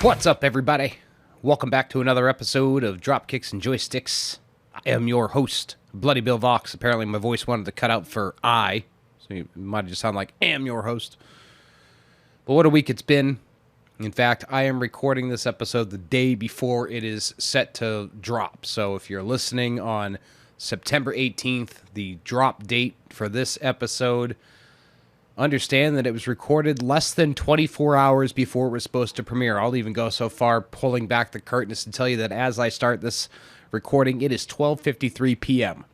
What's up, everybody? Welcome back to another episode of Dropkicks and Joysticks. I am your host, Bloody Bill Vox. Apparently my voice wanted to cut out for I, so it might just sound like I am your host. But what a week it's been. In fact, I am recording this episode the day before it is set to drop. So if you're listening on September 18th, the drop date for this episode, understand that it was recorded less than 24 hours before it was supposed to premiere. I'll even go so far pulling back the curtains to tell you that as I start this recording, it is 12:53 p.m.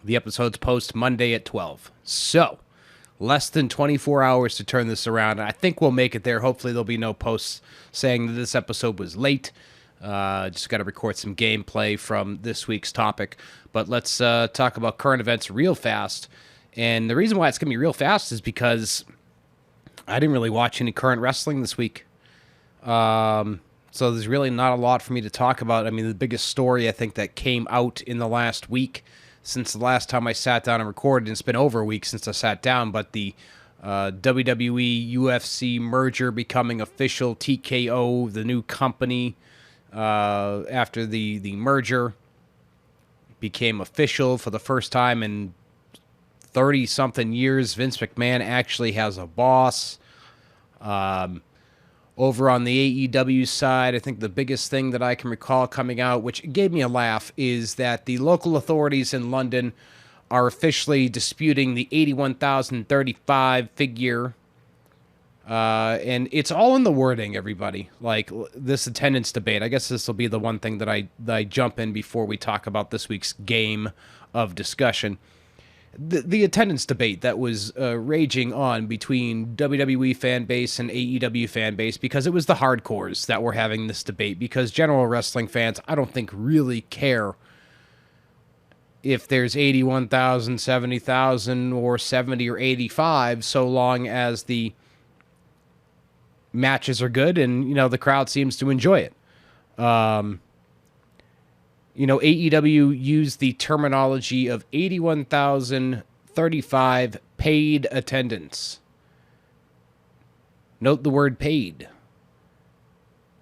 The episode's post Monday at 12. So, less than 24 hours to turn this around. I think we'll make it there. Hopefully there'll be no posts saying that this episode was late. Just got to record some gameplay from this week's topic. But let's talk about current events real fast. And the reason why it's going to be real fast is because I didn't really watch any current wrestling this week. So there's really not a lot for me to talk about. I mean, the biggest story I think that came out in the last week since the last time I sat down and recorded, and it's been over a week since I sat down, but the WWE UFC merger becoming official, TKO, the new company after the merger became official for the first time in 30-something years. Vince McMahon actually has a boss. Over on the AEW side, I think the biggest thing that I can recall coming out, which gave me a laugh, is that the local authorities in London are officially disputing the 81,035 figure. And it's all in the wording, everybody. Like, this attendance debate. I guess this will be the one thing that I jump in before we talk about this week's game of discussion. The attendance debate that was raging on between WWE fan base and AEW fan base, because it was the hardcores that were having this debate, because general wrestling fans, I don't think, really care if there's 81,000, 70,000, or 70 or 85, so long as the matches are good and, the crowd seems to enjoy it. AEW used the terminology of 81,035 paid attendance. Note the word paid.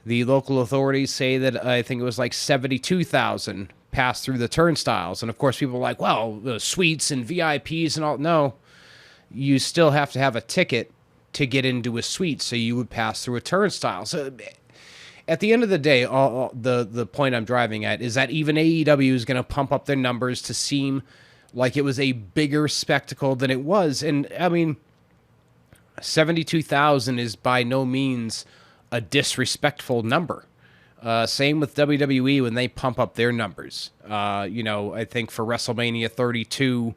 The local authorities say that I think it was like 72,000 passed through the turnstiles. And of course, people are like, well, the suites and VIPs and all. No, you still have to have a ticket to get into a suite, so you would pass through a turnstile. So at the end of the day, the point I'm driving at is that even AEW is going to pump up their numbers to seem like it was a bigger spectacle than it was. And, I mean, 72,000 is by no means a disrespectful number. Same with WWE when they pump up their numbers. I think for WrestleMania 32,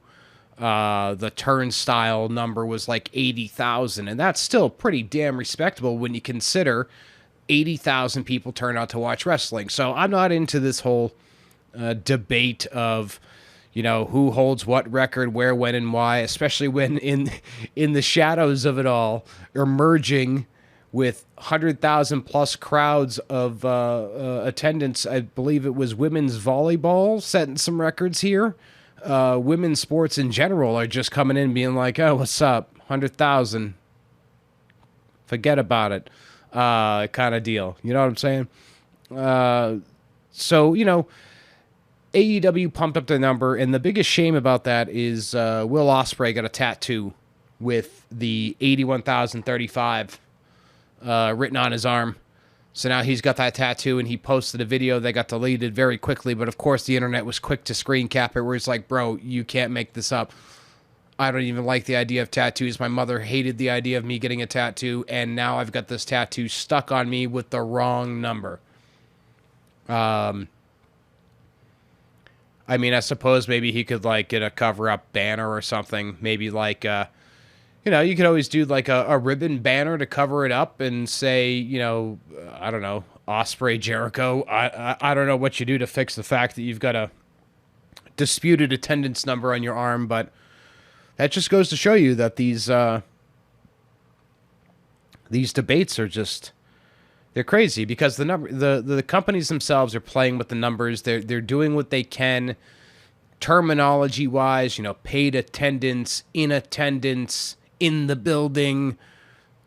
the turnstile number was like 80,000. And that's still pretty damn respectable when you consider 80,000 people turn out to watch wrestling. So I'm not into this whole debate of, who holds what record, where, when, and why, especially when in the shadows of it all, emerging with 100,000 plus crowds of attendance. I believe it was women's volleyball setting some records here. Women's sports in general are just coming in being like, oh, what's up? 100,000. Forget about it. Kind of deal. You know what I'm saying? So, AEW pumped up their number, and the biggest shame about that is Will Ospreay got a tattoo with the 81,035 written on his arm. So now he's got that tattoo, and he posted a video that got deleted very quickly, but of course the internet was quick to screen cap it, where it's like, bro, you can't make this up. I don't even like the idea of tattoos. My mother hated the idea of me getting a tattoo, and now I've got this tattoo stuck on me with the wrong number. I suppose maybe he could, get a cover-up banner or something. Maybe, you could always do, a ribbon banner to cover it up and say, I don't know, Ospreay Jericho. I don't know what you do to fix the fact that you've got a disputed attendance number on your arm, but that just goes to show you that these debates are just, they're crazy, because the companies themselves are playing with the numbers. They're doing what they can terminology wise, paid attendance, in the building,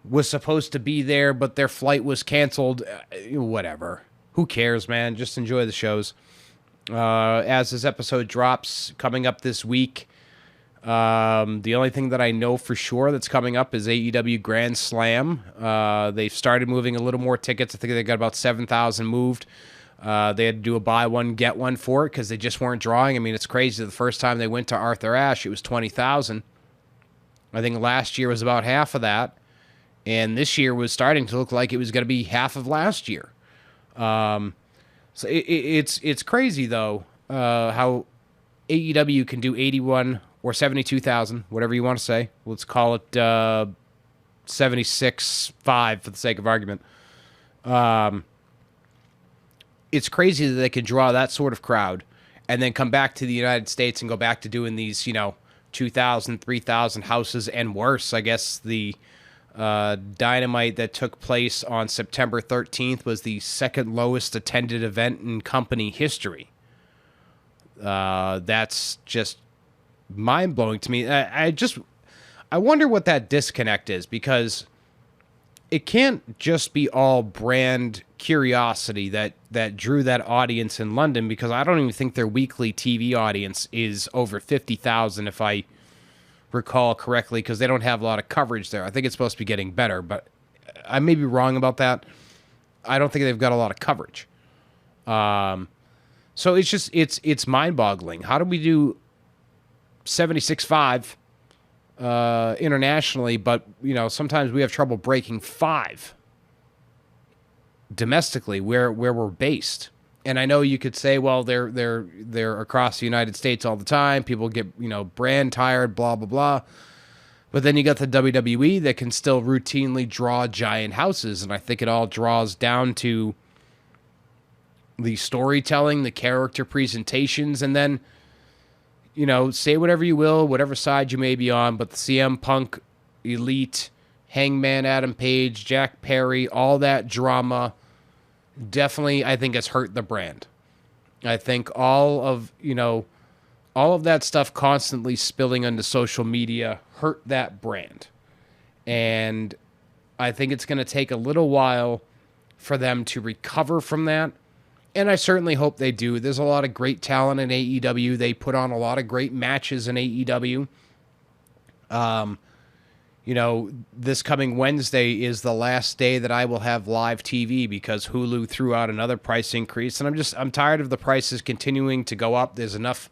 was supposed to be there, but their flight was canceled. Whatever. Who cares, man? Just enjoy the shows. As this episode drops coming up this week, the only thing that I know for sure that's coming up is AEW Grand Slam. They've started moving a little more tickets. I think they got about 7,000 moved. They had to do a buy one, get one for it because they just weren't drawing. I mean, it's crazy. The first time they went to Arthur Ashe, it was 20,000. I think last year was about half of that. And this year was starting to look like it was going to be half of last year. So it's crazy, though, how AEW can do 81 or 72,000, whatever you want to say. Let's call it 76.5 for the sake of argument. It's crazy that they can draw that sort of crowd and then come back to the United States and go back to doing these, 2,000, 3,000 houses and worse. I guess the Dynamite that took place on September 13th was the second lowest attended event in company history. That's just mind-blowing to me. I wonder what that disconnect is, because it can't just be all brand curiosity that drew that audience in London, because I don't even think their weekly TV audience is over 50,000 if I recall correctly, because they don't have a lot of coverage there. I think it's supposed to be getting better, but I may be wrong about that. I don't think they've got a lot of coverage. So it's mind-boggling. How do we do 76.5 internationally, but sometimes we have trouble breaking 5 domestically where we're based? And I know you could say, well, they're across the United States all the time. People get, brand tired, blah, blah, blah. But then you got the WWE that can still routinely draw giant houses. And I think it all draws down to the storytelling, the character presentations, and then, say whatever you will, whatever side you may be on, but the CM Punk, Elite, Hangman Adam Page, Jack Perry, all that drama definitely, I think, has hurt the brand. I think all of that stuff constantly spilling onto social media hurt that brand. And I think it's going to take a little while for them to recover from that. And I certainly hope they do. There's a lot of great talent in AEW. They put on a lot of great matches in AEW. This coming Wednesday is the last day that I will have live TV because Hulu threw out another price increase. And I'm tired of the prices continuing to go up. There's enough,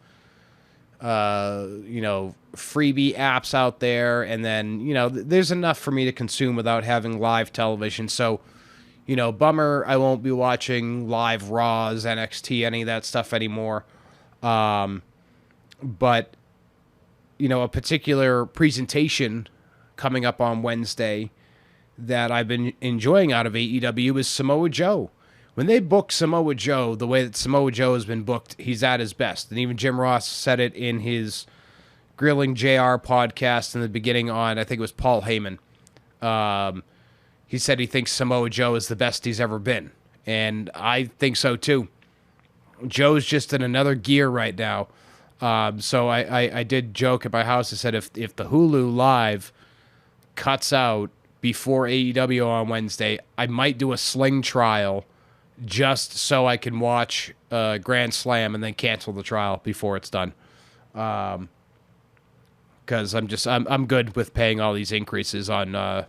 freebie apps out there. And then, there's enough for me to consume without having live television. So, bummer, I won't be watching live Raws, NXT, any of that stuff anymore. But, a particular presentation coming up on Wednesday that I've been enjoying out of AEW is Samoa Joe. When they book Samoa Joe, the way that Samoa Joe has been booked, he's at his best. And even Jim Ross said it in his Grilling JR podcast in the beginning on, I think it was Paul Heyman. He said he thinks Samoa Joe is the best he's ever been. And I think so too. Joe's just in another gear right now. So I did joke at my house. I said if the Hulu Live cuts out before AEW on Wednesday, I might do a Sling trial just so I can watch Grand Slam and then cancel the trial before it's done. Because I'm good with paying all these increases on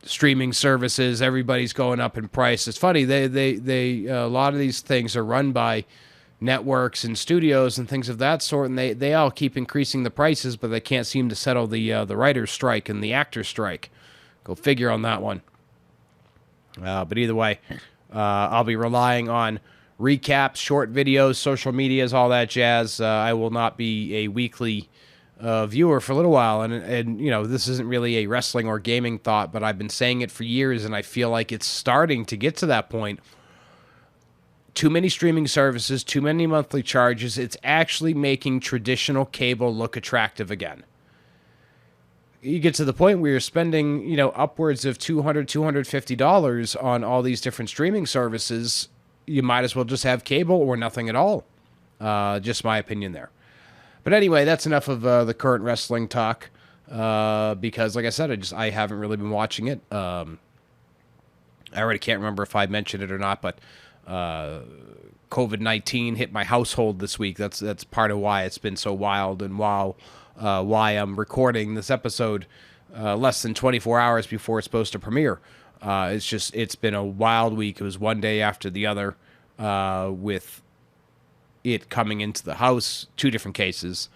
streaming services. Everybody's going up in price. It's funny, they a lot of these things are run by networks and studios and things of that sort, and they all keep increasing the prices, but they can't seem to settle the writer's strike and the actor's strike. Go figure on that one. But either way, I'll be relying on recaps, short videos, social medias, all that jazz. I will not be a weekly viewer for a little while, and this isn't really a wrestling or gaming thought, but I've been saying it for years, and I feel like it's starting to get to that point. Too many streaming services, too many monthly charges. It's actually making traditional cable look attractive again. You get to the point where you're spending, upwards of $200, $250 on all these different streaming services. You might as well just have cable or nothing at all. Just my opinion there. But anyway, that's enough of the current wrestling talk. because, like I said, I haven't really been watching it. I already can't remember if I mentioned it or not, but COVID-19 hit my household this week. That's part of why it's been so wild, and why I'm recording this episode less than 24 hours before it's supposed to premiere. It's been a wild week. It was one day after the other, with it coming into the house, 2 different cases.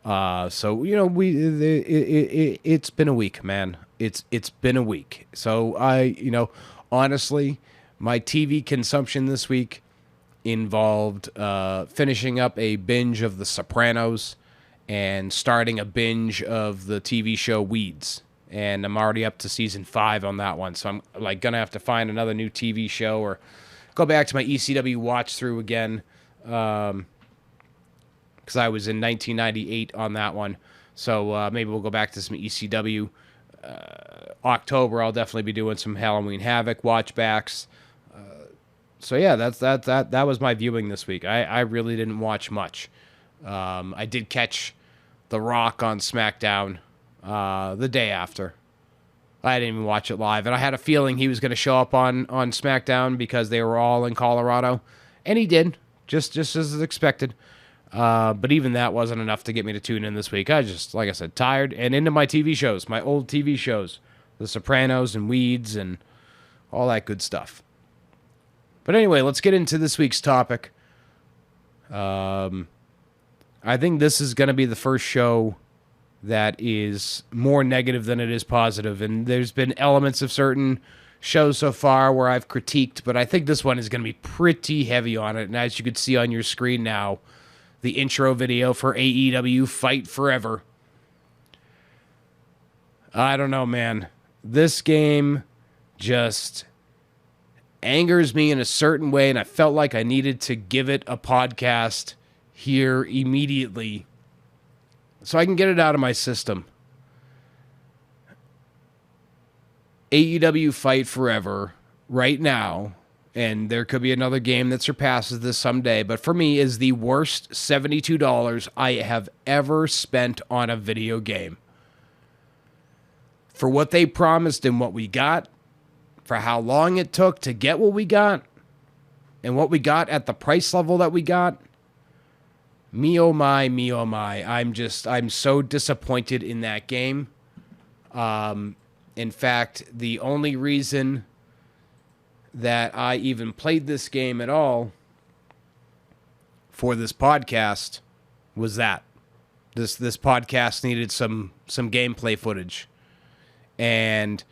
So it's been a week, man. It's been a week. So honestly, my TV consumption this week involved finishing up a binge of The Sopranos and starting a binge of the TV show Weeds. And I'm already up to season 5 on that one. So I'm like gonna have to find another new TV show or go back to my ECW watch through again. Because I was in 1998 on that one. So maybe we'll go back to some ECW. October, I'll definitely be doing some Halloween Havoc watchbacks. So yeah, that was my viewing this week. I really didn't watch much. I did catch The Rock on SmackDown the day after. I didn't even watch it live, and I had a feeling he was going to show up on SmackDown because they were all in Colorado, and he did, just as expected. But even that wasn't enough to get me to tune in this week. I just, like I said, tired and into my TV shows, my old TV shows, The Sopranos and Weeds and all that good stuff. But anyway, let's get into this week's topic. I think this is going to be the first show that is more negative than it is positive. And there's been elements of certain shows so far where I've critiqued, but I think this one is going to be pretty heavy on it. And as you can see on your screen now, the intro video for AEW Fight Forever. I don't know, man. This game just angers me in a certain way, and I felt like I needed to give it a podcast here immediately so I can get it out of my system. AEW Fight Forever right now, and there could be another game that surpasses this someday, but for me is the worst $72 I have ever spent on a video game. For what they promised and what we got, for how long it took to get what we got, and what we got at the price level that we got, me oh my, I'm so disappointed in that game. In fact, the only reason that I even played this game at all for this podcast was that this podcast needed some gameplay footage, and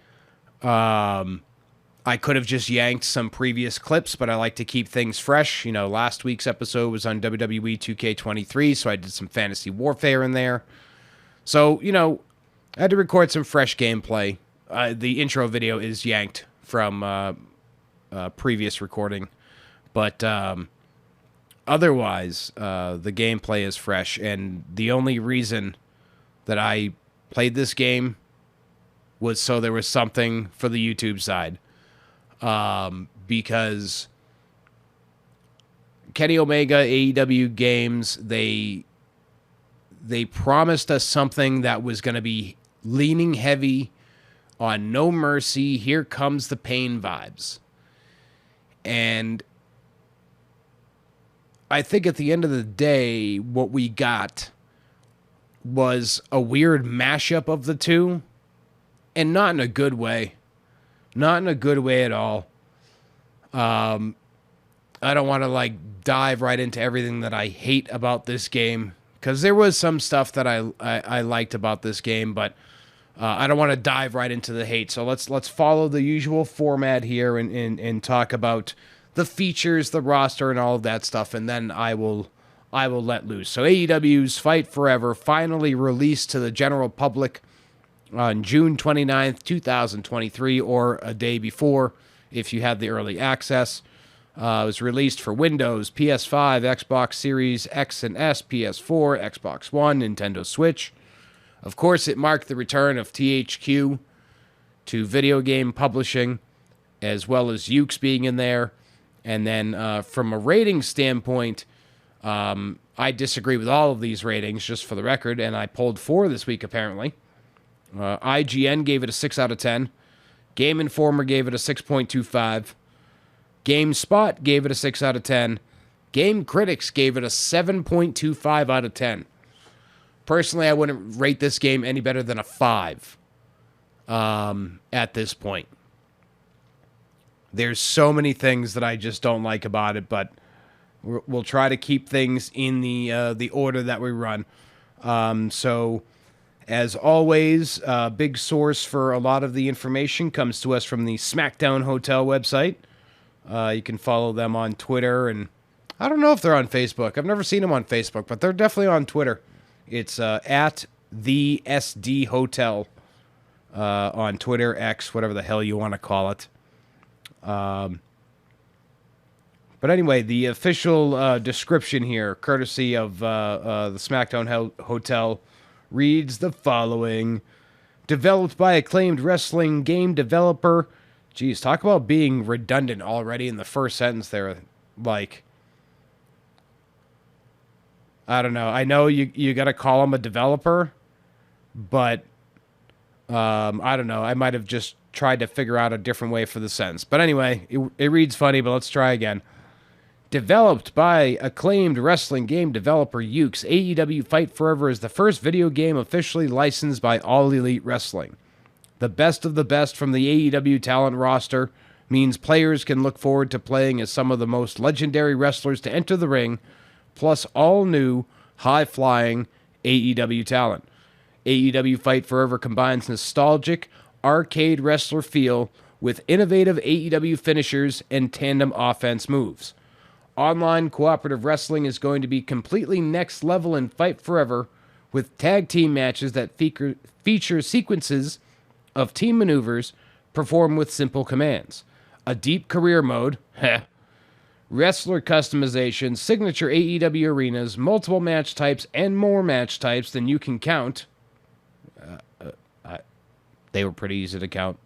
I could have just yanked some previous clips, but I like to keep things fresh. You know, last week's episode was on WWE 2K23, so I did some Fantasy Warfare in there. So, you know, I had to record some fresh gameplay. The intro video is yanked from previous recording, but otherwise, the gameplay is fresh, and the only reason that I played this game was so there was something for the YouTube side. Because Kenny Omega, AEW Games, they promised us something that was going to be leaning heavy on no mercy, here comes the pain vibes. And I think at the end of the day, what we got was a weird mashup of the two, and not in a good way. Not in a good way at all. I don't want to dive right into everything that I hate about this game, because there was some stuff that I liked about this game, but I don't want to dive right into the hate. So let's follow the usual format here and talk about the features, the roster, and all of that stuff, and then I will let loose. So AEW's Fight Forever finally released to the general public on June 29th, 2023, or a day before if you had the early access. It was released for Windows, PS5, Xbox Series X and S, PS4, Xbox One, Nintendo Switch. Of course, it marked the return of THQ to video game publishing, as well as Ukes being in there. And then from a rating standpoint, I disagree with all of these ratings, just for the record, and I pulled 4 this week, apparently. IGN gave it a 6 out of 10. Game Informer gave it a 6.25. GameSpot gave it a 6 out of 10. Game Critics gave it a 7.25 out of 10. Personally, I wouldn't rate this game any better than a 5 at this point. There's so many things that I just don't like about it, but we'll try to keep things in the order that we run. So, as always, a big source for a lot of the information comes to us from the SmackDown Hotel website. You can follow them on Twitter, and I don't know if they're on Facebook. I've never seen them on Facebook, but they're definitely on Twitter. It's at the SD Hotel on Twitter, X, whatever the hell you want to call it. But anyway, the official description here, courtesy of the SmackDown Hotel, reads the following. Developed by acclaimed wrestling game developer. Geez, talk about being redundant already in the first sentence there. Like, I don't know. I know you got to call him a developer, but I don't know. I might have just tried to figure out a different way for the sentence. But anyway, it reads funny, but let's try again. Developed by acclaimed wrestling game developer Ukes, AEW Fight Forever is the first video game officially licensed by All Elite Wrestling. The best of the best from the AEW talent roster means players can look forward to playing as some of the most legendary wrestlers to enter the ring, plus all new, high-flying AEW talent. AEW Fight Forever combines nostalgic, arcade wrestler feel with innovative AEW finishers and tandem offense moves. Online cooperative wrestling is going to be completely next level in Fight Forever, with tag team matches that feature sequences of team maneuvers performed with simple commands. A deep career mode, wrestler customization, signature AEW arenas, multiple match types, and more match types than you can count. They were pretty easy to count.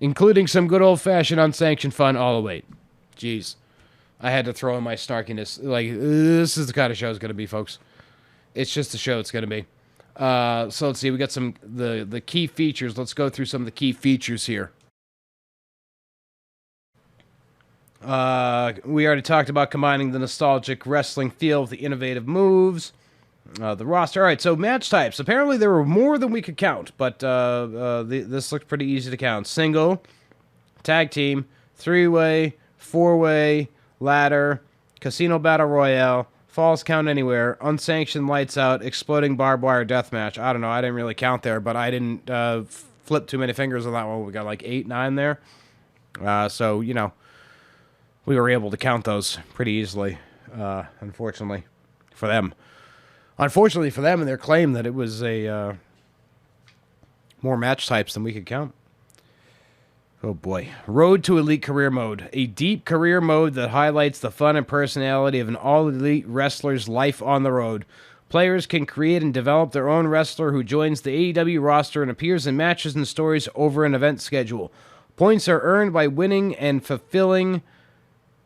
Including some good old-fashioned unsanctioned fun. Oh, wait. Jeez. I had to throw in my snarkiness. Like, this is the kind of show it's going to be, folks. It's just the show it's going to be. So let's see. We got some the key features. Let's go through some of the key features here. We already talked about combining the nostalgic wrestling feel with the innovative moves. The roster. All right, so match types. Apparently there were more than we could count, but this looked pretty easy to count. Single, tag team, three-way, four-way, ladder, casino battle royale, falls count anywhere, unsanctioned lights out, exploding barbed wire deathmatch. I don't know. I didn't really count there, but I didn't flip too many fingers on that one. We got like 8, 9 there. So, you know, we were able to count those pretty easily, unfortunately for them. Unfortunately for them and their claim that it was a more match types than we could count. Oh boy. Road to Elite Career Mode. A deep career mode that highlights the fun and personality of an all-elite wrestler's life on the road. Players can create and develop their own wrestler who joins the AEW roster and appears in matches and stories over an event schedule. Points are earned by winning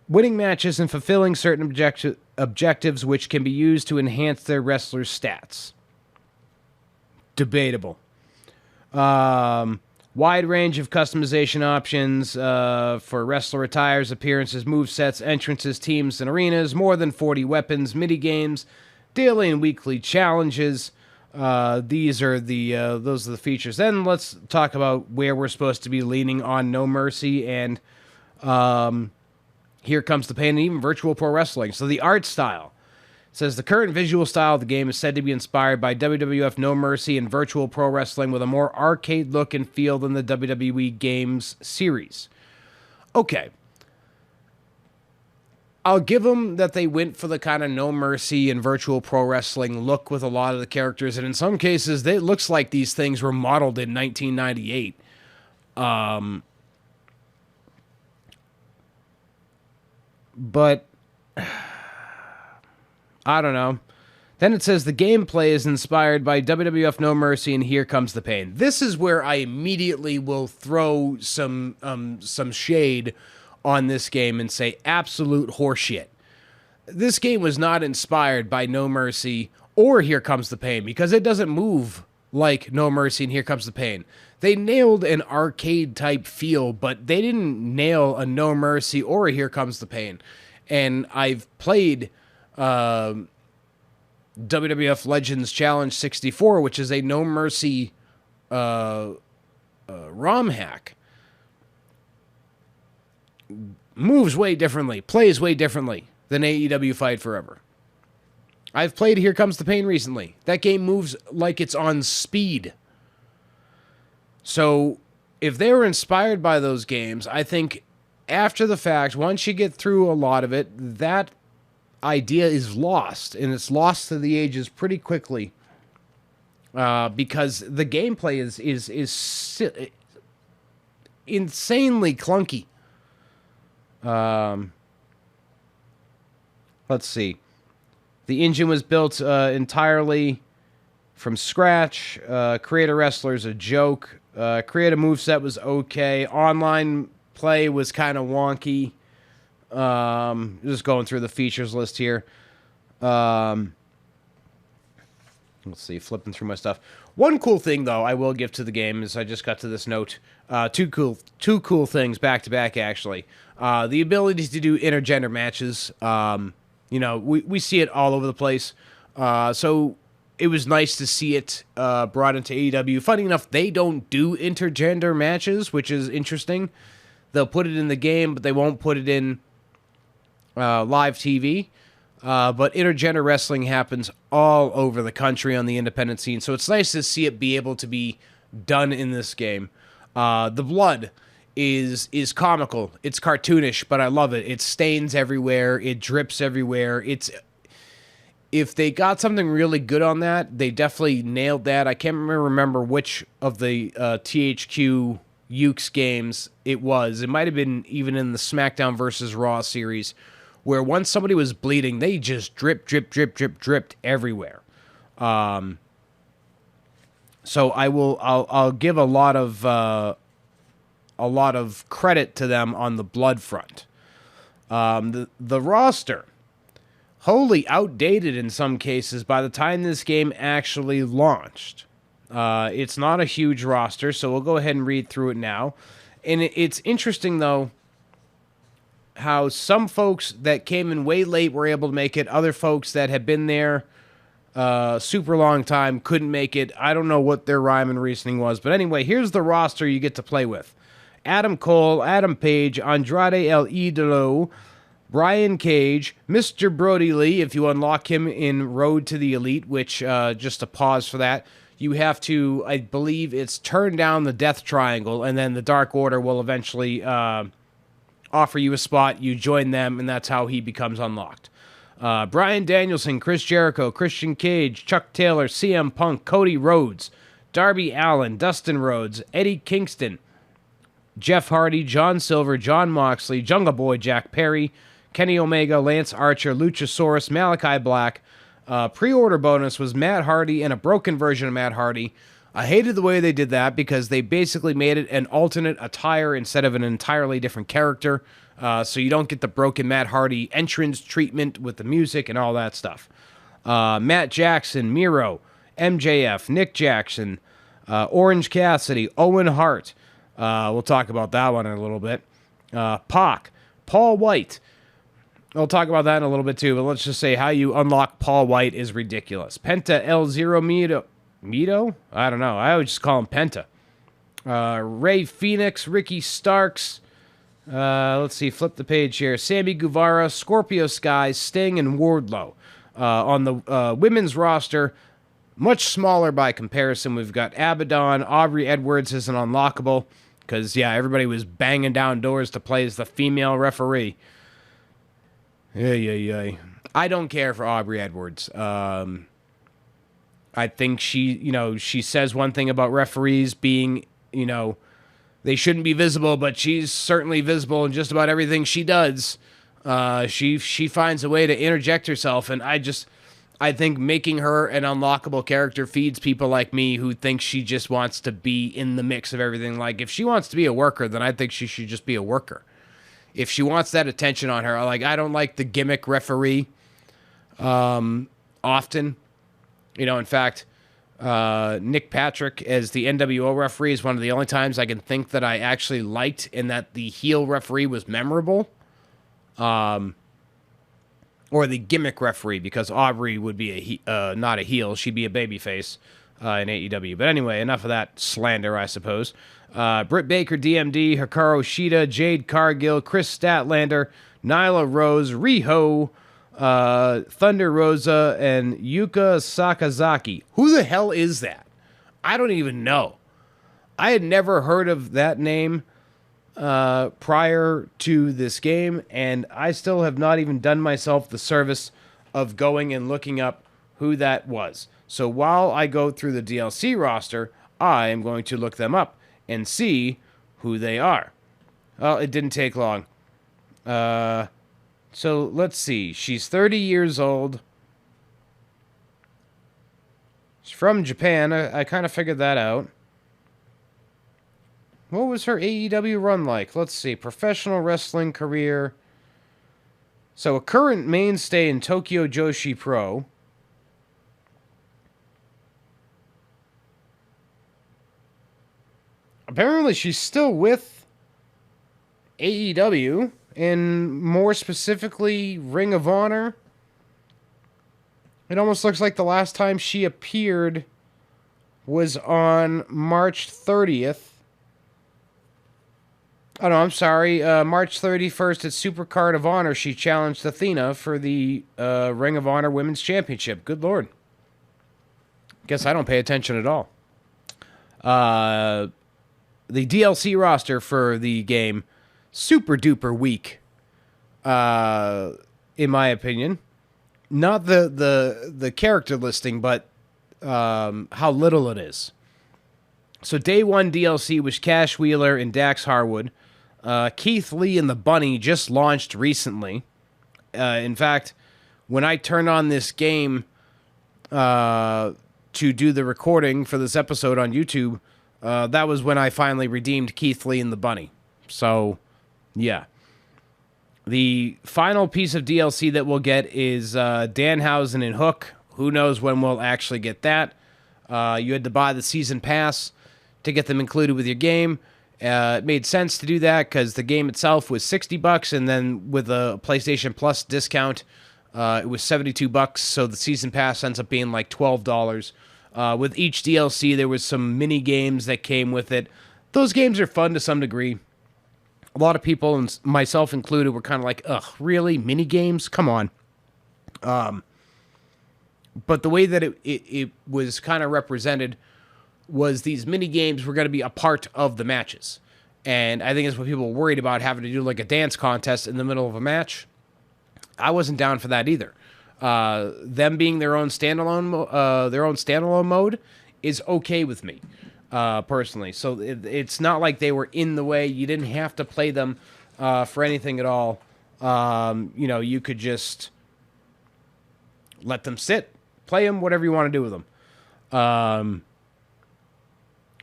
matches and fulfilling certain objectives which can be used to enhance their wrestler's stats. Debatable. Wide range of customization options for wrestler attires, appearances, movesets, entrances, teams, and arenas. More than 40 weapons, mini-games, daily and weekly challenges. Those are the features. Then let's talk about where we're supposed to be leaning on No Mercy and Here Comes the Pain, and even Virtual Pro Wrestling. So the art style. It says the current visual style of the game is said to be inspired by WWF No Mercy and Virtual Pro Wrestling with a more arcade look and feel than the WWE games series. Okay. I'll give them that they went for the kind of No Mercy and Virtual Pro Wrestling look with a lot of the characters, and in some cases, it looks like these things were modeled in 1998. But I don't know. Then it says the gameplay is inspired by WWF No Mercy and Here Comes the Pain. This is where I immediately will throw some shade on this game and say absolute horseshit. this game was not inspired by No Mercy or Here Comes the Pain, because it doesn't move like No Mercy and Here Comes the Pain. They nailed an arcade type feel, but they didn't nail a No Mercy or a Here Comes the Pain. And I've played WWF Legends Challenge 64, which is a No Mercy ROM hack. Moves way differently, plays way differently than AEW Fight Forever. I've played Here Comes the Pain recently. That game moves like it's on speed. So if they were inspired by those games, I think after the fact, once you get through a lot of it, that idea is lost, and it's lost to the ages pretty quickly, because the gameplay is insanely clunky. Let's see. The engine was built entirely from scratch. Create a wrestler's a joke. Create a moveset was okay. Online play was kind of wonky. Just going through the features list here. Let's see, flipping through my stuff. One cool thing, though, I will give to the game is I just got to this note. Two cool things back to back, actually. The ability to do intergender matches. We see it all over the place. So it was nice to see it brought into AEW. Funny enough, they don't do intergender matches, which is interesting. They'll put it in the game, but they won't put it in live TV. But intergender wrestling happens all over the country on the independent scene, so it's nice to see it be able to be done in this game. The blood is comical. It's cartoonish, but I love it. It stains everywhere. It drips everywhere. If they got something really good on that, they definitely nailed that. I can't remember which of the THQ Ukes games it was. It might have been even in the SmackDown versus Raw series, where once somebody was bleeding, they just dripped everywhere. So I'll give a lot of credit to them on the blood front. The roster, wholly outdated in some cases by the time this game actually launched. It's not a huge roster, so we'll go ahead and read through it now. And it's interesting, though, how some folks that came in way late were able to make it. Other folks that had been there super long time couldn't make it. I don't know what their rhyme and reasoning was. But anyway, here's the roster you get to play with. Adam Cole, Adam Page, Andrade El Idolo, Brian Cage, Mr. Brody Lee, if you unlock him in Road to the Elite, which, just to pause for that, you have to, I believe it's turn down the Death Triangle, and then the Dark Order will eventually offer you a spot, you join them, and that's how he becomes unlocked. Bryan Danielson, Chris Jericho, Christian Cage, Chuck Taylor, CM Punk, Cody Rhodes, Darby Allin, Dustin Rhodes, Eddie Kingston, Jeff Hardy, John Silver, John Moxley, Jungle Boy, Jack Perry, Kenny Omega, Lance Archer, Luchasaurus, Malachi Black. Pre-order bonus was Matt Hardy and a broken version of Matt Hardy. I hated the way they did that because they basically made it an alternate attire instead of an entirely different character. So you don't get the broken Matt Hardy entrance treatment with the music and all that stuff. Matt Jackson, Miro, MJF, Nick Jackson, Orange Cassidy, Owen Hart. We'll talk about that one in a little bit. Pac, Paul White. We'll talk about that in a little bit too, but let's just say how you unlock Paul White is ridiculous. Penta El Zero Mito? I don't know. I always just call him Penta. Ray Phoenix, Ricky Starks. Let's see, flip the page here. Sammy Guevara, Scorpio Sky, Sting, and Wardlow. On the women's roster, much smaller by comparison. We've got Abaddon. Aubrey Edwards is an unlockable because, yeah, everybody was banging down doors to play as the female referee. I don't care for Aubrey Edwards. I think she says one thing about referees being, they shouldn't be visible, but she's certainly visible in just about everything she does. She finds a way to interject herself, and I think making her an unlockable character feeds people like me who think she just wants to be in the mix of everything. Like, if she wants to be a worker, then I think she should just be a worker. If she wants that attention on her, I don't like the gimmick referee. often. In fact, Nick Patrick as the NWO referee is one of the only times I can think that I actually liked and that the heel referee was memorable. Or the gimmick referee, because Aubrey would be not a heel. She'd be a babyface in AEW. But anyway, enough of that slander, I suppose. Britt Baker, DMD, Hikaru Shida, Jade Cargill, Chris Statlander, Nyla Rose, Riho, Thunder Rosa, and Yuka Sakazaki. Who the hell is that? I don't even know. I had never heard of that name prior to this game, and I still have not even done myself the service of going and looking up who that was. So while I go through the DLC roster, I am going to look them up and see who they are. Well, it didn't take long. So let's see. She's 30 years old. She's from Japan. I kind of figured that out. What was her AEW run like? Let's see. Professional wrestling career. So a current mainstay in Tokyo Joshi Pro. Apparently she's still with AEW, and more specifically Ring of Honor. It almost looks like the last time she appeared was on March 30th. Oh, no, I'm sorry. March 31st at Supercard of Honor, she challenged Athena for the Ring of Honor Women's Championship. Good Lord. Guess I don't pay attention at all. The DLC roster for the game, super duper weak, in my opinion. Not the character listing, but how little it is. So day one DLC was Cash Wheeler and Dax Harwood. Keith Lee and the Bunny just launched recently. In fact, when I turned on this game to do the recording for this episode on YouTube, that was when I finally redeemed Keith Lee and the Bunny. So, yeah. The final piece of DLC that we'll get is Danhausen and Hook. Who knows when we'll actually get that. You had to buy the season pass to get them included with your game. It made sense to do that because the game itself was $60, and then with a PlayStation Plus discount, it was $72. So the season pass ends up being like $12. With each DLC, there was some mini games that came with it. Those games are fun to some degree. A lot of people, and myself included, were kind of like, ugh, really? Mini games? Come on. But the way that it was kind of represented was these mini games were going to be a part of the matches. And I think that's what people were worried about, having to do like a dance contest in the middle of a match. I wasn't down for that either. Them being their own standalone mode is okay with me, personally. So it's not like they were in the way. You didn't have to play them for anything at all. You could just let them sit, play them, whatever you want to do with them.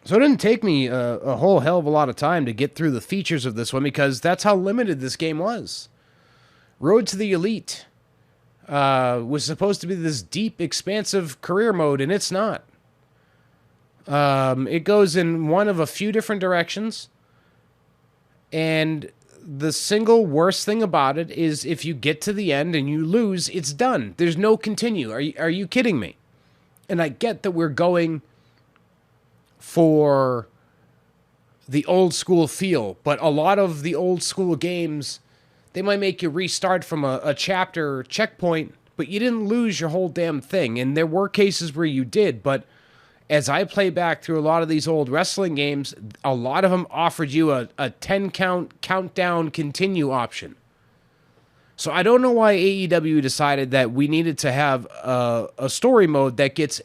So it didn't take me a whole hell of a lot of time to get through the features of this one, because that's how limited this game was. Road to the Elite was supposed to be this deep, expansive career mode, and it's not. It goes in one of a few different directions, and the single worst thing about it is if you get to the end and you lose, it's done. There's no continue. Are you kidding me? And I get that we're going for the old school feel, but a lot of the old school games, they might make you restart from a chapter checkpoint, but you didn't lose your whole damn thing. And there were cases where you did, but as I play back through a lot of these old wrestling games, a lot of them offered you a 10 count countdown continue option. So I don't know why AEW decided that we needed to have a story mode that gets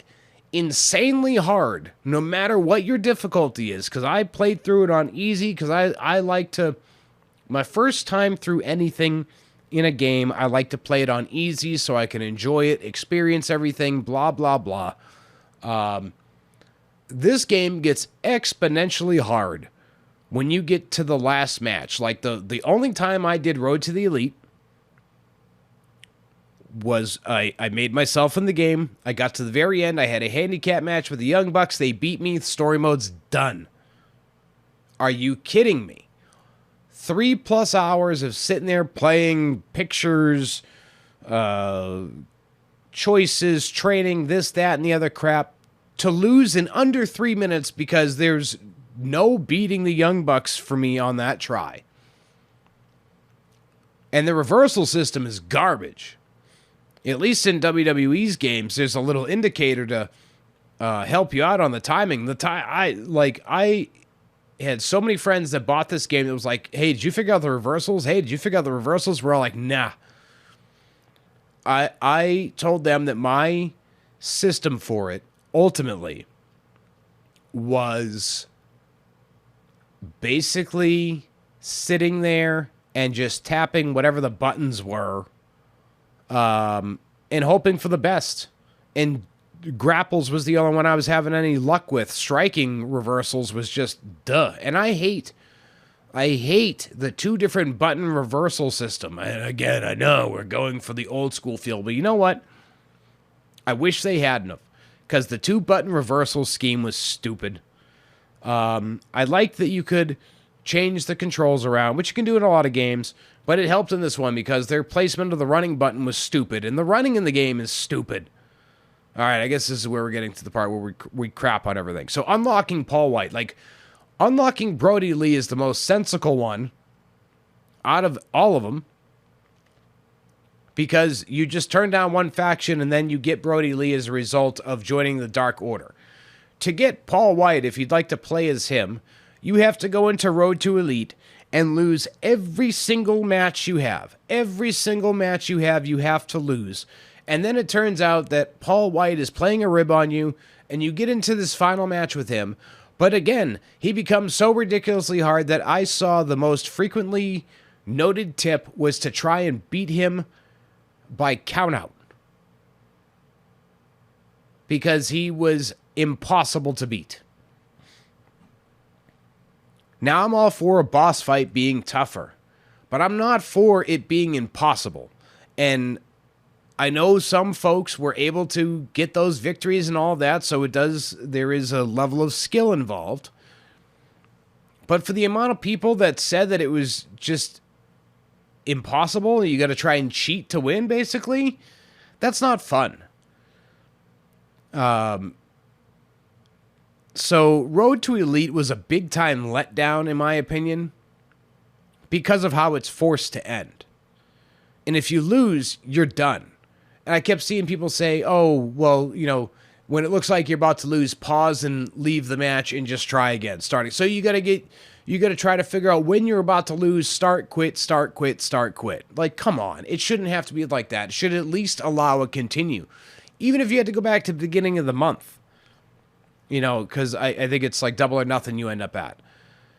insanely hard, no matter what your difficulty is, because I played through it on easy, because I like to, my first time through anything in a game, I like to play it on easy so I can enjoy it, experience everything, blah, blah, blah. This game gets exponentially hard when you get to the last match. Like the only time I did Road to the Elite I made myself in the game. I got to the very end. I had a handicap match with the Young Bucks. They beat me. Story mode's done. Are you kidding me? 3+ hours of sitting there playing pictures, choices, training, this, that, and the other crap, to lose in under 3 minutes because there's no beating the Young Bucks for me on that try. And the reversal system is garbage. At least in WWE's games, there's a little indicator to help you out on the timing. I had so many friends that bought this game that was like, hey, did you figure out the reversals? Hey, did you figure out the reversals? We're all like, nah. I told them that my system for it ultimately was basically sitting there and just tapping whatever the buttons were, and hoping for the best. And grapples was the only one I was having any luck with. Striking reversals was just duh. And I hate the 2 different button reversal system. And again, I know we're going for the old school feel, but you know what? I wish they hadn't have, because the 2 button reversal scheme was stupid. I liked that you could change the controls around, which you can do in a lot of games, but it helped in this one because their placement of the running button was stupid, and the running in the game is stupid. All right, I guess this is where we're getting to the part where we crap on everything. So unlocking Paul White, unlocking Brody Lee is the most sensical one out of all of them, because you just turn down one faction and then you get Brody Lee as a result of joining the Dark Order. To get Paul White, if you'd like to play as him, you have to go into Road to Elite and lose every single match you have. Every single match you have to lose. And then it turns out that Paul White is playing a rib on you, and you get into this final match with him. But again, he becomes so ridiculously hard that I saw the most frequently noted tip was to try and beat him by countout, because he was impossible to beat. Now, I'm all for a boss fight being tougher, but I'm not for it being impossible. And I know some folks were able to get those victories and all that, so there is a level of skill involved. But for the amount of people that said that it was just impossible, you got to try and cheat to win, basically, that's not fun. So Road to Elite was a big-time letdown, in my opinion, because of how it's forced to end. And if you lose, you're done. And I kept seeing people say, oh, well, when it looks like you're about to lose, pause and leave the match and just try again, starting. So you got to try to figure out when you're about to lose, start, quit, start, quit, start, quit. Like, come on. It shouldn't have to be like that. It should at least allow a continue. Even if you had to go back to the beginning of the month. Because I think it's like Double or Nothing you end up at.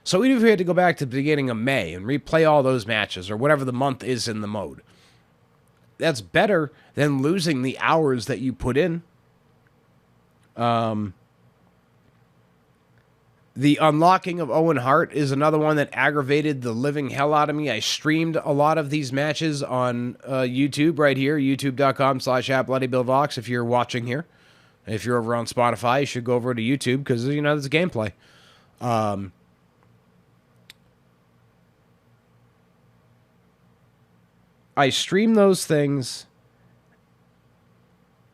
So even if you had to go back to the beginning of May and replay all those matches or whatever the month is in the mode, that's better than losing the hours that you put in. The unlocking of Owen Hart is another one that aggravated the living hell out of me. I streamed a lot of these matches on YouTube right here, youtube.com/@BloodyBillVox if you're watching here. If you're over on Spotify, you should go over to YouTube because, there's a gameplay. I streamed those things,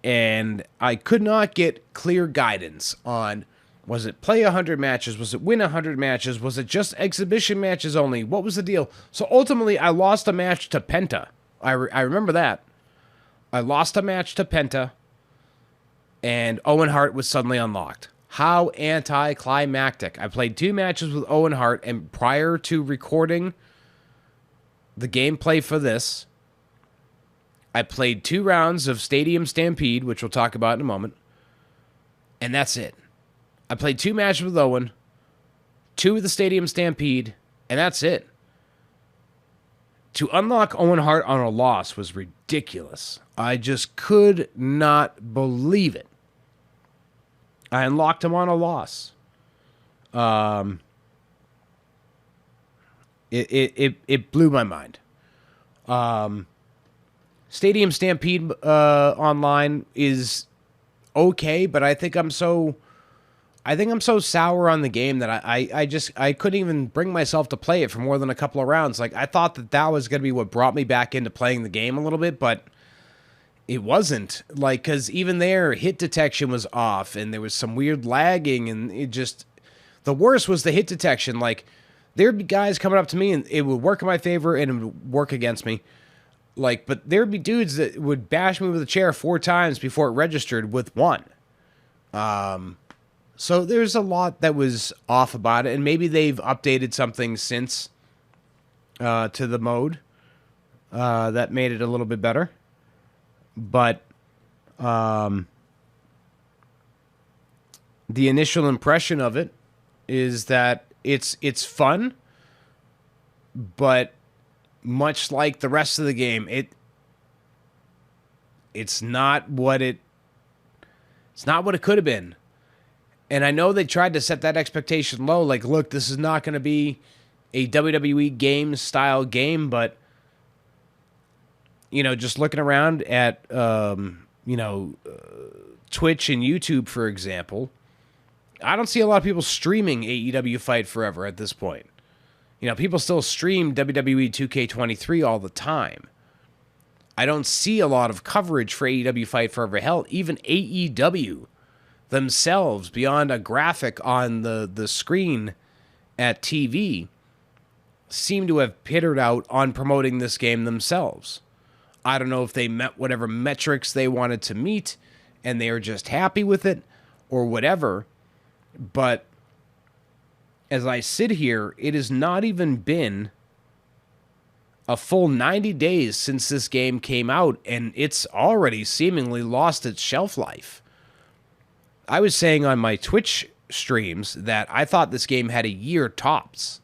and I could not get clear guidance on, was it play 100 matches? Was it win 100 matches? Was it just exhibition matches only? What was the deal? So ultimately, I lost a match to Penta. I remember that. I lost a match to Penta, and Owen Hart was suddenly unlocked. How anticlimactic. I played 2 matches with Owen Hart, and prior to recording the gameplay for this, I played 2 rounds of Stadium Stampede, which we'll talk about in a moment, and that's it. I played 2 matches with Owen, 2 of the Stadium Stampede, and that's it. To unlock Owen Hart on a loss was ridiculous. I just could not believe it. I unlocked him on a loss. It blew my mind. Stadium Stampede online is okay, but I think I'm so sour on the game that I couldn't even bring myself to play it for more than a couple of rounds. Like, I thought that was going to be what brought me back into playing the game a little bit, but it wasn't. Like, because even there, hit detection was off, and there was some weird lagging, and it just... The worst was the hit detection. Like, there'd be guys coming up to me, and it would work in my favor, and it would work against me. Like, but there'd be dudes that would bash me with a chair 4 times before it registered with 1. So there's a lot that was off about it, and maybe they've updated something since to the mode that made it a little bit better. But the initial impression of it is that it's fun, but much like the rest of the game, it's not what it could have been. And I know they tried to set that expectation low. Like, look, this is not going to be a WWE game style game, but just looking around at Twitch and YouTube, for example, I don't see a lot of people streaming AEW Fight Forever at this point. People still stream WWE 2K23 all the time. I don't see a lot of coverage for AEW Fight Forever. Hell, even AEW themselves, beyond a graphic on the screen at TV, seem to have pittered out on promoting this game themselves. I don't know if they met whatever metrics they wanted to meet, and they are just happy with it, or whatever. But as I sit here, it has not even been a full 90 days since this game came out, and it's already seemingly lost its shelf life. I was saying on my Twitch streams that I thought this game had a year tops.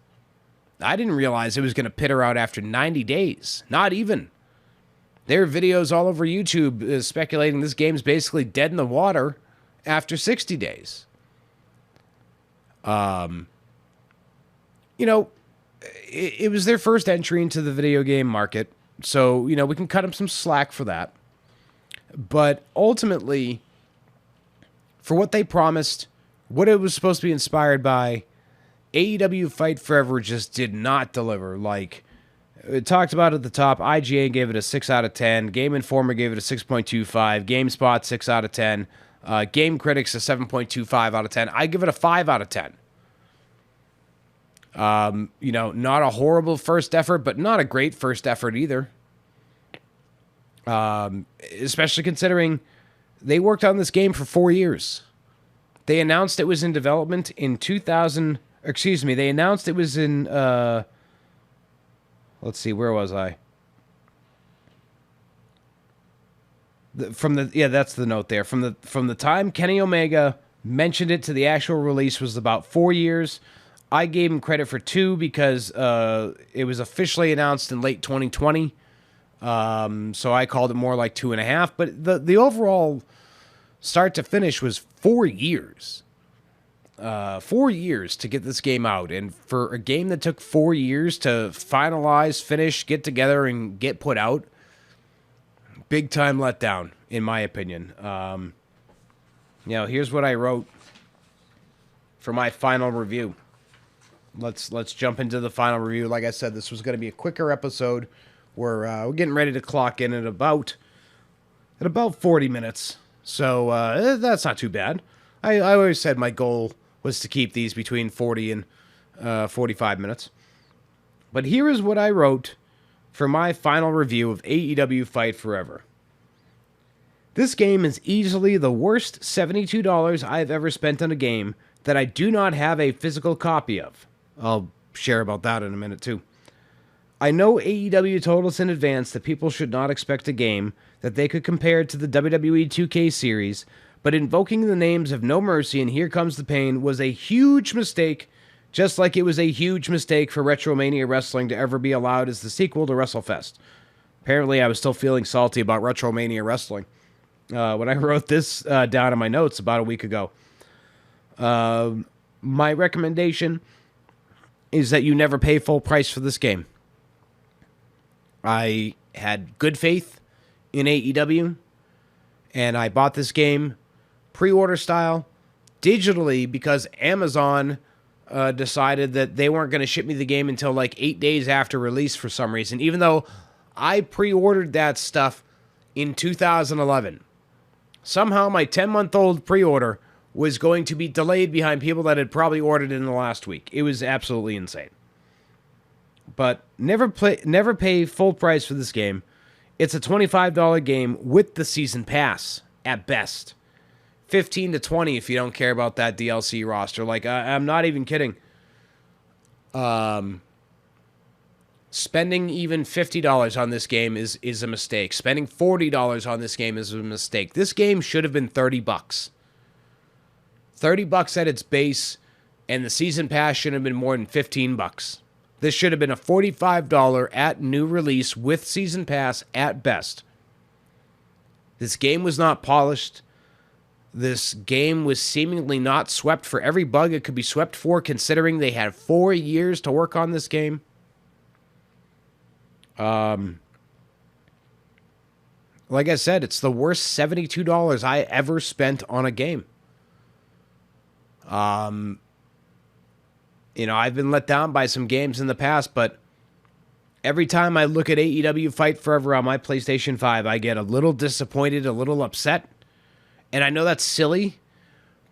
I didn't realize it was going to pitter out after 90 days. Not even. There are videos all over YouTube speculating this game's basically dead in the water after 60 days. It was their first entry into the video game market, so, we can cut them some slack for that. But ultimately, for what they promised, what it was supposed to be inspired by, AEW Fight Forever just did not deliver. Like, it talked about at the top, IGA gave it a 6 out of 10, Game Informer gave it a 6.25, GameSpot 6 out of 10, Game Critics a 7.25 out of 10. I give it a 5 out of 10. Not a horrible first effort, but not a great first effort either. Especially considering they worked on this game for 4 years. They announced it was in development in 2000. Excuse me. They announced it was in. Let's see. Where was I? That's the note there. From the time Kenny Omega mentioned it to the actual release was about 4 years. I gave him credit for 2 because it was officially announced in late 2020. So I called it more like 2.5. But the overall start to finish was 4 years. 4 years to get this game out. And for a game that took 4 years to finalize, finish, get together, and get put out, big time letdown, in my opinion. Here's what I wrote for my final review. Let's jump into the final review. Like I said, this was going to be a quicker episode. We're getting ready to clock in at about 40 minutes. So that's not too bad. I always said my goal was to keep these between 40 and 45 minutes. But here is what I wrote for my final review of AEW Fight Forever. This game is easily the worst $72 I've ever spent on a game that I do not have a physical copy of. I'll share about that in a minute too. I know AEW told us in advance that people should not expect a game that they could compare to the WWE 2K series, but invoking the names of No Mercy and Here Comes the Pain was a huge mistake, just like it was a huge mistake for Retromania Wrestling to ever be allowed as the sequel to WrestleFest. Apparently, I was still feeling salty about Retromania Wrestling when I wrote this down in my notes about a week ago. My recommendation is that you never pay full price for this game. I had good faith in AEW, and I bought this game pre-order style digitally because Amazon decided that they weren't going to ship me the game until like 8 days after release for some reason, even though I pre-ordered that stuff in 2011. Somehow my 10-month-old pre-order was going to be delayed behind people that had probably ordered in the last week. It was absolutely insane. But never pay full price for this game. It's a $25 game with the season pass at best. 15 to 20 if you don't care about that DLC roster. Like, I'm not even kidding. Spending even $50 on this game is a mistake. Spending $40 on this game is a mistake. This game should have been $30. $30 at its base, and the season pass should have been more than $15. This should have been a $45 at new release with season pass at best. This game was not polished. This game was seemingly not swept for every bug it could be swept for, considering they had 4 years to work on this game. Like I said, it's the worst $72 I ever spent on a game. You know, I've been let down by some games in the past, but every time I look at AEW Fight Forever on my PlayStation 5, I get a little disappointed, a little upset. And I know that's silly,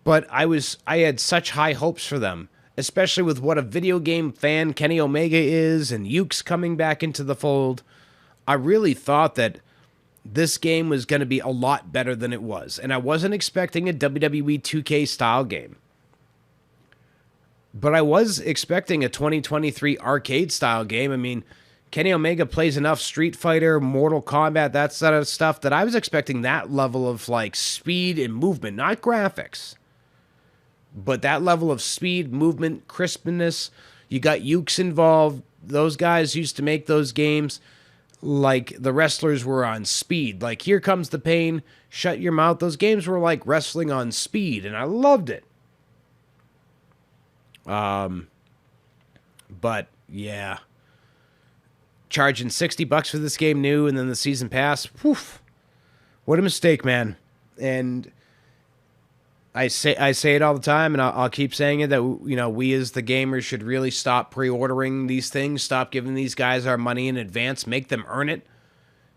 but I had such high hopes for them, especially with what a video game fan Kenny Omega is and Yuke's coming back into the fold. I really thought that this game was going to be a lot better than it was, and I wasn't expecting a WWE 2K style game. But I was expecting a 2023 arcade style game. I mean, Kenny Omega plays enough Street Fighter, Mortal Kombat, that sort of stuff, that I was expecting that level of like speed and movement, not graphics, but that level of speed, movement, crispness. You got Ukes involved. Those guys used to make those games like the wrestlers were on speed. Like, Here Comes the Pain, Shut Your Mouth. Those games were like wrestling on speed, and I loved it. But yeah, charging $60 for this game new, and then the season pass. Whew, what a mistake, man. And I say it all the time, and I'll keep saying it, that, you know, we as the gamers should really stop pre-ordering these things, stop giving these guys our money in advance, make them earn it.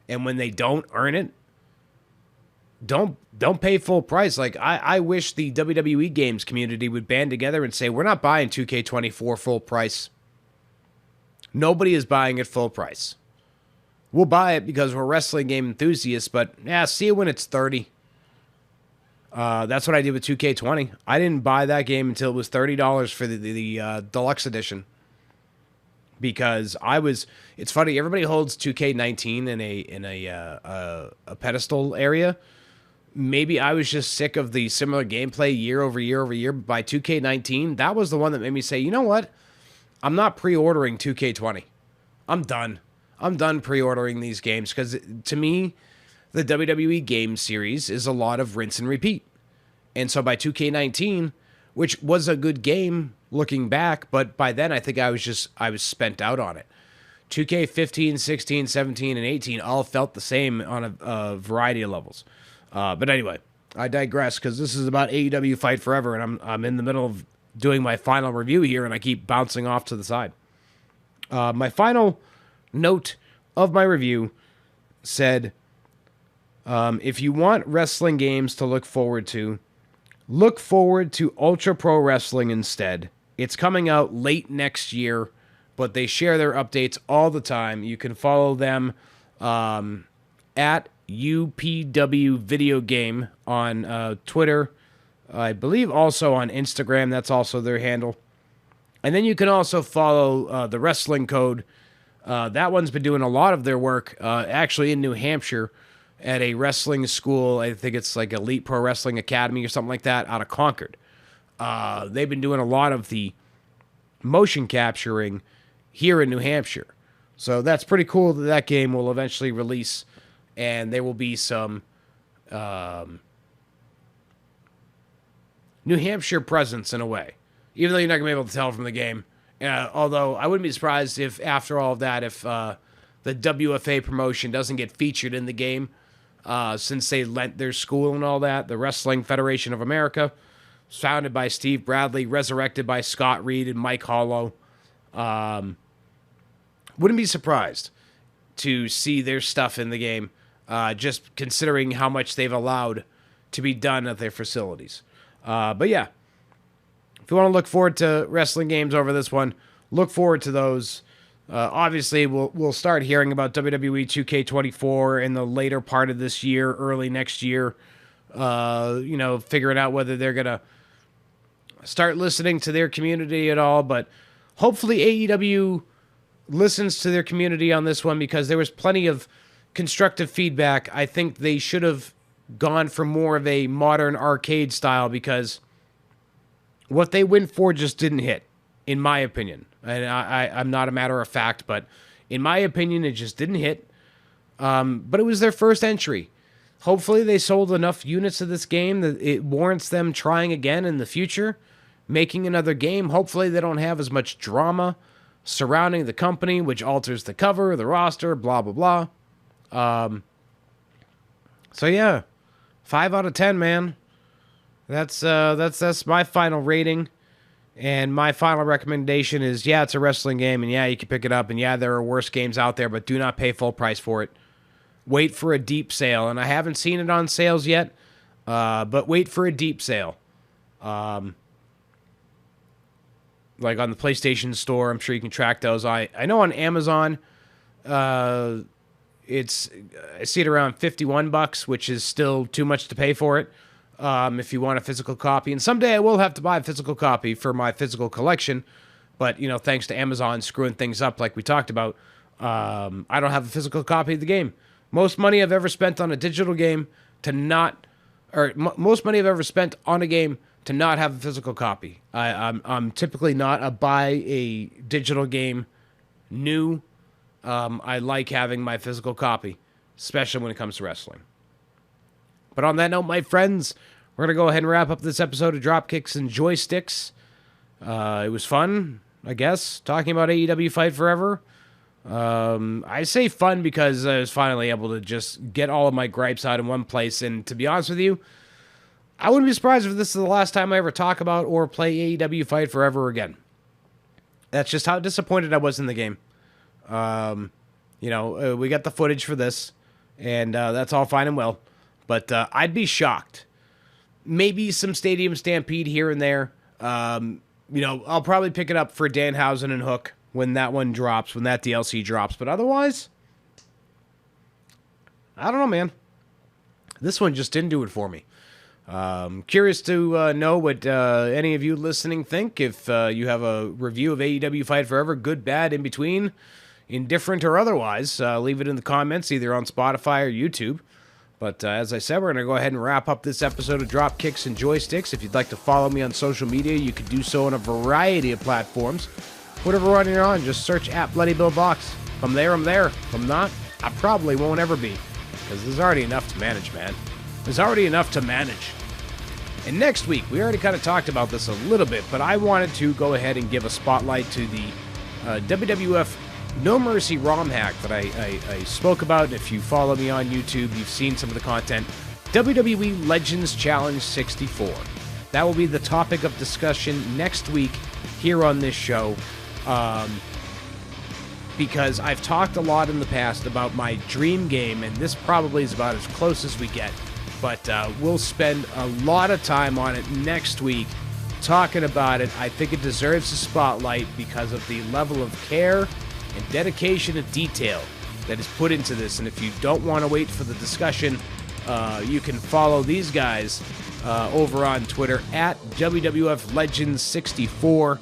And when they don't earn it, don't pay full price. Like, I wish the WWE games community would band together and say, we're not buying 2K24 full price. Nobody is buying it full price. We'll buy it because we're wrestling game enthusiasts, but yeah, see it when it's 30. That's what I did with 2K20. I didn't buy that game until it was $30 for the deluxe edition. Because it's funny, everybody holds 2K19 in a pedestal area. Maybe I was just sick of the similar gameplay year over year over year. But by 2K19, that was the one that made me say, you know what? I'm not pre-ordering 2K20. I'm done. I'm done pre-ordering these games, because to me, the WWE game series is a lot of rinse and repeat. And so by 2K19, which was a good game looking back, but by then I think I was spent out on it. 2K15, 16, 17, and 18 all felt the same on a variety of levels. But anyway, I digress, because this is about AEW Fight Forever, and I'm in the middle of doing my final review here, and I keep bouncing off to the side. My final note of my review said, if you want wrestling games to look forward to Ultra Pro Wrestling instead. It's coming out late next year, but they share their updates all the time. You can follow them at UPW Video Game on Twitter. I believe also on Instagram. That's also their handle. And then you can also follow the Wrestling Code. That one's been doing a lot of their work actually in New Hampshire at a wrestling school. I think it's like Elite Pro Wrestling Academy or something like that out of Concord. They've been doing a lot of the motion capturing here in New Hampshire. So that's pretty cool that that game will eventually release, and there will be some New Hampshire presence in a way, even though you're not going to be able to tell from the game. Although I wouldn't be surprised if after all of that, if the WFA promotion doesn't get featured in the game, since they lent their school and all that. The Wrestling Federation of America was founded by Steve Bradley, resurrected by Scott Reed and Mike Hollow. Wouldn't be surprised to see their stuff in the game, just considering how much they've allowed to be done at their facilities. But yeah, if you want to look forward to wrestling games over this one, look forward to those. Obviously, we'll start hearing about WWE 2K24 in the later part of this year, early next year. Figuring out whether they're going to start listening to their community at all. But hopefully AEW listens to their community on this one, because there was plenty of constructive feedback. I think they should have gone for more of a modern arcade style, because what they went for just didn't hit, in my opinion. And I'm not a matter of fact, but in my opinion, it just didn't hit. But it was their first entry. Hopefully they sold enough units of this game that it warrants them trying again in the future, making another game. Hopefully they don't have as much drama surrounding the company, which alters the cover, the roster, blah, blah, blah. So yeah, 5 out of 10, man. That's my final rating. And my final recommendation is, yeah, it's a wrestling game, and yeah, you can pick it up, and yeah, there are worse games out there, but do not pay full price for it. Wait for a deep sale, and I haven't seen it on sales yet, but wait for a deep sale. Like on the PlayStation Store, I'm sure you can track those. I know on Amazon, I see it around $51, which is still too much to pay for it. If you want a physical copy. And someday I will have to buy a physical copy for my physical collection. But, thanks to Amazon screwing things up like we talked about, I don't have a physical copy of the game. Most money I've ever spent on a digital game most money I've ever spent on a game to not have a physical copy. I'm typically not a buy a digital game new. I like having my physical copy, especially when it comes to wrestling. But on that note, my friends, we're going to go ahead and wrap up this episode of Dropkicks and Joysticks. It was fun, I guess, talking about AEW Fight Forever. I say fun because I was finally able to just get all of my gripes out in one place. And to be honest with you, I wouldn't be surprised if this is the last time I ever talk about or play AEW Fight Forever again. That's just how disappointed I was in the game. We got the footage for this, and that's all fine and well. But I'd be shocked. Maybe some Stadium Stampede here and there. I'll probably pick it up for Danhausen and Hook when that one drops, when that DLC drops. But otherwise, I don't know, man. This one just didn't do it for me. Curious to know what any of you listening think. If you have a review of AEW Fight Forever, good, bad, in between, indifferent, or otherwise, leave it in the comments, either on Spotify or YouTube. But as I said, we're going to go ahead and wrap up this episode of Dropkicks and Joysticks. If you'd like to follow me on social media, you can do so on a variety of platforms. Whatever one you're on, just search at Bloody Bill Box. If I'm there, I'm there. If I'm not, I probably won't ever be. Because there's already enough to manage, man. There's already enough to manage. And next week, we already kind of talked about this a little bit, but I wanted to go ahead and give a spotlight to the WWF No Mercy ROM hack that I spoke about. And if you follow me on YouTube, you've seen some of the content. WWE Legends Challenge 64. That will be the topic of discussion next week here on this show. Because I've talked a lot in the past about my dream game, and this probably is about as close as we get. But we'll spend a lot of time on it next week talking about it. I think it deserves a spotlight because of the level of care and dedication and detail that is put into this. And if you don't want to wait for the discussion, you can follow these guys over on Twitter at WWF Legends 64.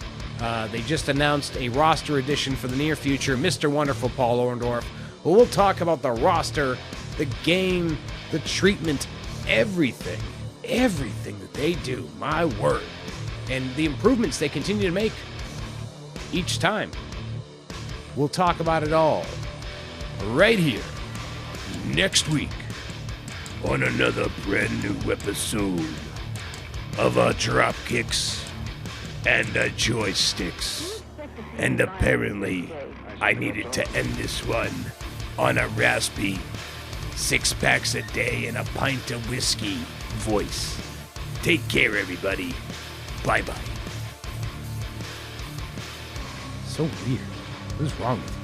They just announced a roster addition for the near future, Mr. Wonderful Paul Orndorff. Well, we'll talk about the roster, the game, the treatment, everything that they do, my word, and the improvements they continue to make each time. We'll talk about it all right here next week on another brand new episode of our Dropkicks and Joysticks. And apparently I needed to end this one on a raspy 6 packs a day and a pint of whiskey voice. Take care, everybody. Bye-bye. So weird. What is wrong with you?